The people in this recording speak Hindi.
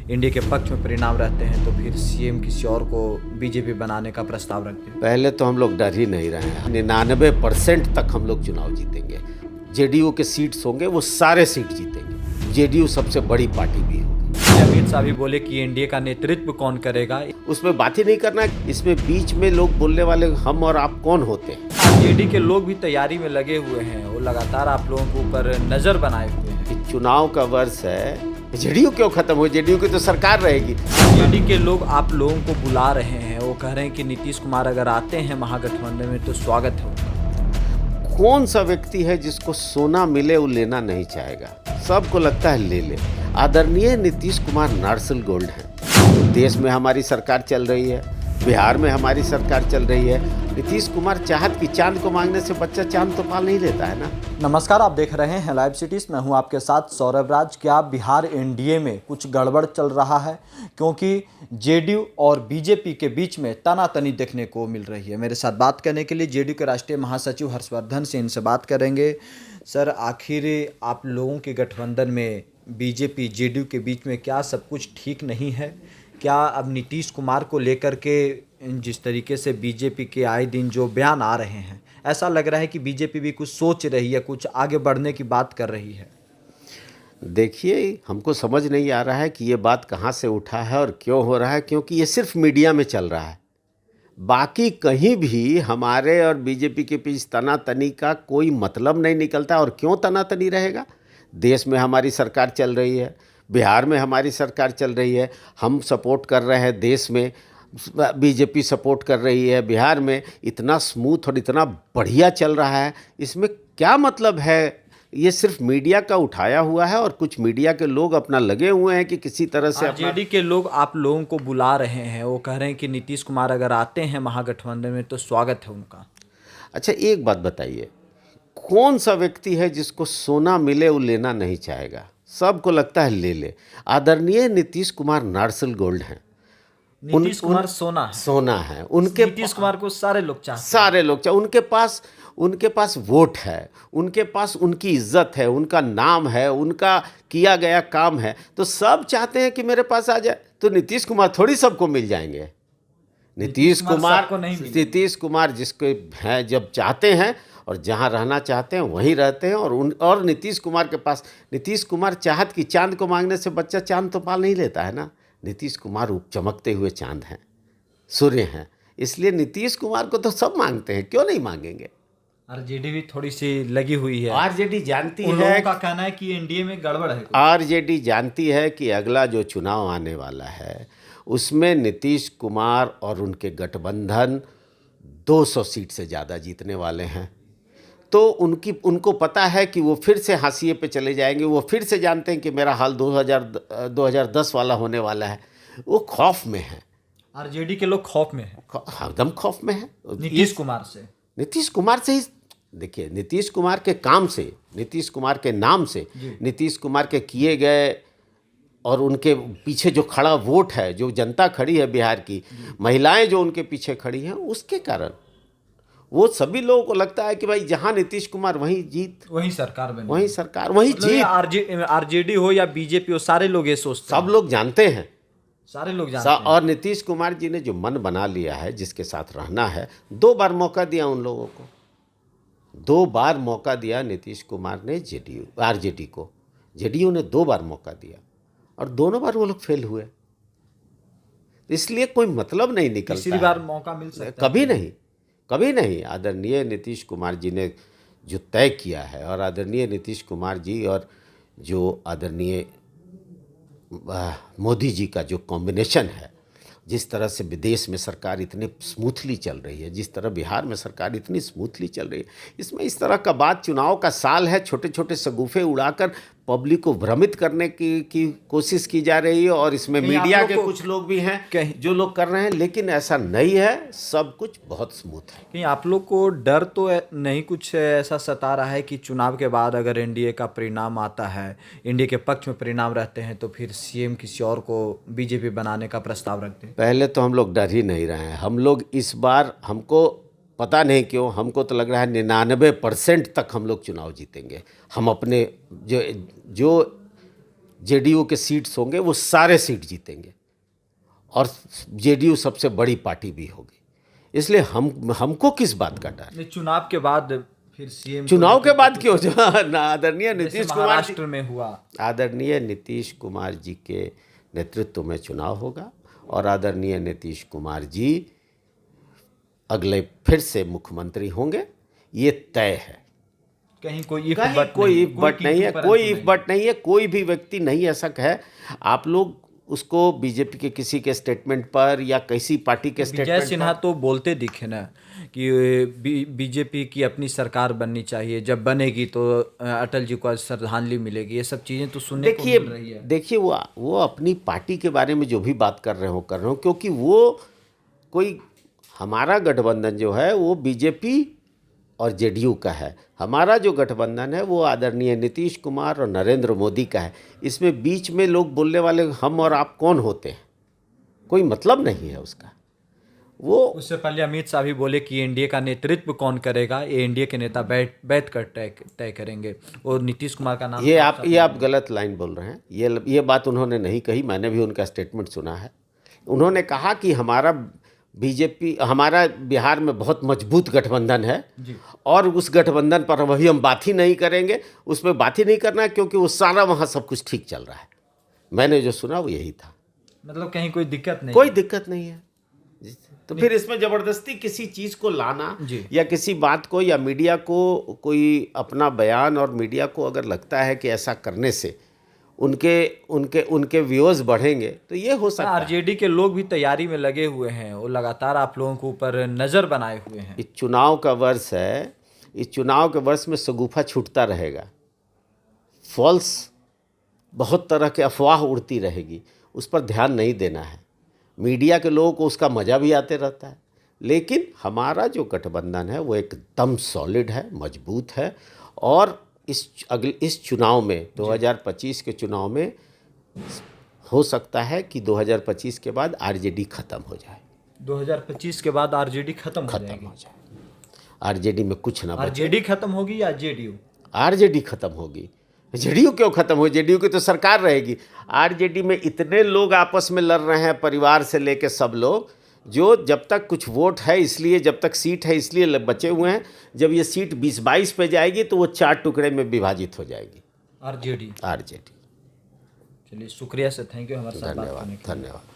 इंडिया के पक्ष में परिणाम रहते हैं तो फिर सीएम किसी और को बीजेपी बनाने का प्रस्ताव रखते हैं। पहले तो हम लोग डर ही नहीं रहे हैं। 99% तक हम लोग चुनाव जीतेंगे। जेडीयू के सीट्स होंगे वो सारे सीट जीतेंगे। जेडीयू सबसे बड़ी पार्टी भी होगी। अमित शाह भी बोले कि एनडीए का नेतृत्व कौन करेगा। उसमें बात ही नहीं करना है। इसमें बीच में लोग बोलने वाले हम और आप कौन होते हैं। आरजेडी के लोग भी तैयारी में लगे हुए हैं, वो लगातार आप लोगों के ऊपर नजर बनाए हुए हैं। कि चुनाव का वर्ष है, जेडीयू क्यों खत्म हो? जेडीयू की तो सरकार रहेगी। आरजेडी के लोग आप लोगों को बुला रहे हैं, वो कह रहे हैं कि नीतीश कुमार अगर आते हैं महागठबंधन में तो स्वागत है उनका। कौन सा व्यक्ति है जिसको सोना मिले वो लेना नहीं चाहेगा? सबको लगता है ले ले। आदरणीय नीतीश कुमार नार्सल गोल्ड है। देश में हमारी सरकार चल रही है, बिहार में हमारी सरकार चल रही है। नीतीश कुमार चाहत कि चांद को मांगने से बच्चा चांद तो पाल नहीं लेता है ना। नमस्कार, आप देख रहे हैं लाइव सिटीज। मैं हूं आपके साथ सौरभ राज। क्या बिहार एनडीए में कुछ गड़बड़ चल रहा है? क्योंकि जेडीयू और बीजेपी के बीच में तनातनी देखने को मिल रही है। मेरे साथ बात करने के लिए जेडीयू के राष्ट्रीय महासचिव हर्षवर्धन सिंह से बात करेंगे। सर, आखिर आप लोगों के गठबंधन में बीजेपी जेडीयू के बीच में क्या सब कुछ ठीक नहीं है? क्या अब नीतीश कुमार को लेकर के जिस तरीके से बीजेपी के आए दिन जो बयान आ रहे हैं, ऐसा लग रहा है कि बीजेपी भी कुछ सोच रही है, कुछ आगे बढ़ने की बात कर रही है? देखिए, हमको समझ नहीं आ रहा है कि ये बात कहाँ से उठा है और क्यों हो रहा है, क्योंकि ये सिर्फ मीडिया में चल रहा है। बाकी कहीं भी हमारे और बीजेपी के बीच तनातनी का कोई मतलब नहीं निकलता। और क्यों तनातनी रहेगा? देश में हमारी सरकार चल रही है, बिहार में हमारी सरकार चल रही है। हम सपोर्ट कर रहे हैं देश में, बीजेपी सपोर्ट कर रही है बिहार में। इतना स्मूथ और इतना बढ़िया चल रहा है, इसमें क्या मतलब है? ये सिर्फ मीडिया का उठाया हुआ है और कुछ मीडिया के लोग अपना लगे हुए हैं कि किसी तरह से आरजेडी के लोग आप लोगों को बुला रहे हैं, वो कह रहे हैं कि नीतीश कुमार अगर आते हैं महागठबंधन में तो स्वागत है उनका। अच्छा, एक बात बताइए, कौन सा व्यक्ति है जिसको सोना मिले वो लेना नहीं चाहेगा? सबको लगता है ले ले। आदरणीय नीतीश कुमार नार्सल गोल्ड हैं। नीतीश कुमार सोना है। सोना है उनके। नीतीश कुमार को सारे लोग चाहते हैं। सारे लोग चाहे। उनके पास वोट है, उनके पास उनकी इज्जत है, उनका नाम है, उनका किया गया काम है, तो सब चाहते हैं कि मेरे पास आ जाए। तो नीतीश कुमार थोड़ी सबको मिल जाएंगे। नीतीश कुमार जिसको हैं, जब चाहते हैं और जहाँ रहना चाहते हैं वहीं रहते हैं। और नीतीश कुमार के पास, नीतीश कुमार चाहत कि चांद को मांगने से बच्चा चांद तो पाल नहीं लेता है ना। नीतीश कुमार चमकते हुए चांद हैं, सूर्य हैं। इसलिए नीतीश कुमार को तो सब मांगते हैं, क्यों नहीं मांगेंगे? आरजेडी भी थोड़ी सी लगी हुई है। आरजेडी जानती उन है, लोगों का कहना है कि एनडीए में गड़बड़ है। आरजेडी जानती है कि अगला जो चुनाव आने वाला है उसमें नीतीश कुमार और उनके गठबंधन 200 सीट से ज़्यादा जीतने वाले हैं। तो उनको पता है कि वो फिर से हाशिए पे चले जाएंगे। वो फिर से जानते हैं कि मेरा हाल 2010 वाला होने वाला है। वो खौफ में है। आरजेडी के लोग खौफ में है, एकदम खौफ में है नीतीश कुमार से। नीतीश कुमार से ही देखिए, नीतीश कुमार के काम से, नीतीश कुमार के नाम से, नीतीश कुमार के किए गए और उनके पीछे जो खड़ा वोट है, जो जनता खड़ी है बिहार की, महिलाएं जो उनके पीछे खड़ी हैं, उसके कारण वो सभी लोगों को लगता है कि भाई जहां नीतीश कुमार वहीं जीत, वहीं सरकार बने, वहीं सरकार, वहीं जीत। आरजेडी हो या बीजेपी हो, सारे लोग ये सोचते हैं। सब लोग जानते हैं, सारे लोग जानते हैं। और नीतीश कुमार जी ने जो मन बना लिया है, जिसके साथ रहना है, 2 बार मौका दिया उन लोगों को। 2 बार मौका दिया नीतीश कुमार ने आरजेडी को। जेडीयू ने 2 बार मौका दिया और दोनों बार वो लोग फेल हुए। इसलिए कोई मतलब नहीं निकलता। तीसरी बार मौका मिल सकता है? कभी नहीं, कभी नहीं। आदरणीय नीतीश कुमार जी ने जो तय किया है, और आदरणीय नीतीश कुमार जी और जो आदरणीय मोदी जी का जो कॉम्बिनेशन है, जिस तरह से विदेश में सरकार इतनी स्मूथली चल रही है, जिस तरह बिहार में सरकार इतनी स्मूथली चल रही है, इसमें इस तरह का बात, चुनाव का साल है, छोटे छोटे शगुफे उड़ाकर पब्लिक को भ्रमित करने की कोशिश की जा रही है। और इसमें मीडिया के कुछ लोग भी हैं जो लोग कर रहे हैं, लेकिन ऐसा नहीं है। सब कुछ बहुत स्मूथ है। कहीं आप लोग को डर तो नहीं कुछ ऐसा सता रहा है कि चुनाव के बाद अगर एनडीए का परिणाम आता है, एनडीए के पक्ष में परिणाम रहते हैं तो फिर सीएम किसी और को बीजेपी बनाने का प्रस्ताव रखते हैं? पहले तो हम लोग डर ही नहीं रहे हैं। हम लोग इस बार, हमको पता नहीं क्यों, हमको तो लग रहा है 99% तक हम लोग चुनाव जीतेंगे। हम अपने जो जेडीयू के सीट्स होंगे वो सारे सीट जीतेंगे और जेडीयू सबसे बड़ी पार्टी भी होगी। इसलिए हमको किस बात का डर? चुनाव के बाद फिर सीएम चुनाव के बाद क्यों? ना आदरणीय नीतीश कुमार महाराष्ट्र में हुआ, आदरणीय नीतीश कुमार जी के नेतृत्व में चुनाव होगा और आदरणीय नीतीश कुमार जी अगले फिर से मुख्यमंत्री होंगे, ये तय है। कहीं कोई कोई इफ बट नहीं है, कोई इफ बट नहीं है। कोई भी व्यक्ति नहीं ऐसा कहे। आप लोग उसको बीजेपी के किसी के स्टेटमेंट पर या किसी पार्टी के स्टेटमेंट विजय सिन्हा तो बोलते दिखे ना कि बीजेपी की अपनी सरकार बननी चाहिए, जब बनेगी तो अटल जी को श्रद्धांजलि मिलेगी। ये सब चीज़ें तो सुनने को मिल रही है। देखिए वो अपनी पार्टी के बारे में जो भी बात कर रहे हो, क्योंकि वो कोई हमारा गठबंधन जो है वो बीजेपी और जेडीयू का है। हमारा जो गठबंधन है वो आदरणीय नीतीश कुमार और नरेंद्र मोदी का है। इसमें बीच में लोग बोलने वाले हम और आप कौन होते हैं? कोई मतलब नहीं है उसका। वो उससे पहले अमित शाह भी बोले कि एनडीए का नेतृत्व कौन करेगा, ये एनडीए के नेता बैठ कर तय करेंगे, और नीतीश कुमार का नाम ये आप गलत लाइन बोल रहे हैं। ये बात उन्होंने नहीं कही, मैंने भी उनका स्टेटमेंट सुना है। उन्होंने कहा कि हमारा बिहार में बहुत मजबूत गठबंधन है और उस गठबंधन पर वही हम बात ही नहीं करेंगे, उसमें बात ही नहीं करना है क्योंकि वो सारा वहाँ सब कुछ ठीक चल रहा है। मैंने जो सुना वो यही था। मतलब कहीं कोई दिक्कत नहीं, कोई दिक्कत नहीं है। तो फिर इसमें ज़बरदस्ती किसी चीज़ को लाना या किसी बात को या मीडिया को कोई अपना बयान, और मीडिया को अगर लगता है कि ऐसा करने से उनके व्यूअर्स बढ़ेंगे तो ये हो सकता है। आरजेडी के लोग भी तैयारी में लगे हुए हैं, वो लगातार आप लोगों के ऊपर नज़र बनाए हुए हैं। इस चुनाव का वर्ष है, इस चुनाव के वर्ष में शगुफा छूटता रहेगा, फॉल्स बहुत तरह के अफवाह उड़ती रहेगी, उस पर ध्यान नहीं देना है। मीडिया के लोगों को उसका मज़ा भी आते रहता है, लेकिन हमारा जो गठबंधन है वो एकदम सॉलिड है, मजबूत है। और इस चुनाव में 2025 के चुनाव में हो सकता है कि 2025 के बाद आरजेडी खत्म हो जाए। 2025 के बाद आरजेडी खत्म हो जाए। आरजेडी में कुछ ना बचे। आरजेडी खत्म होगी या जेडीयू? आरजेडी खत्म होगी। जेडीयू क्यों खत्म हो? जेडीयू की तो सरकार रहेगी। आरजेडी में इतने लोग आपस में लड़ रहे हैं, परिवार से लेके सब लोग, जो जब तक कुछ वोट है इसलिए, जब तक सीट है इसलिए बचे हुए हैं। जब ये सीट 20-22 पे जाएगी तो वो 4 टुकड़े में विभाजित हो जाएगी आरजेडी। चलिए, शुक्रिया सर, थैंक यू हमारे साथ बात करने के लिए। धन्यवाद।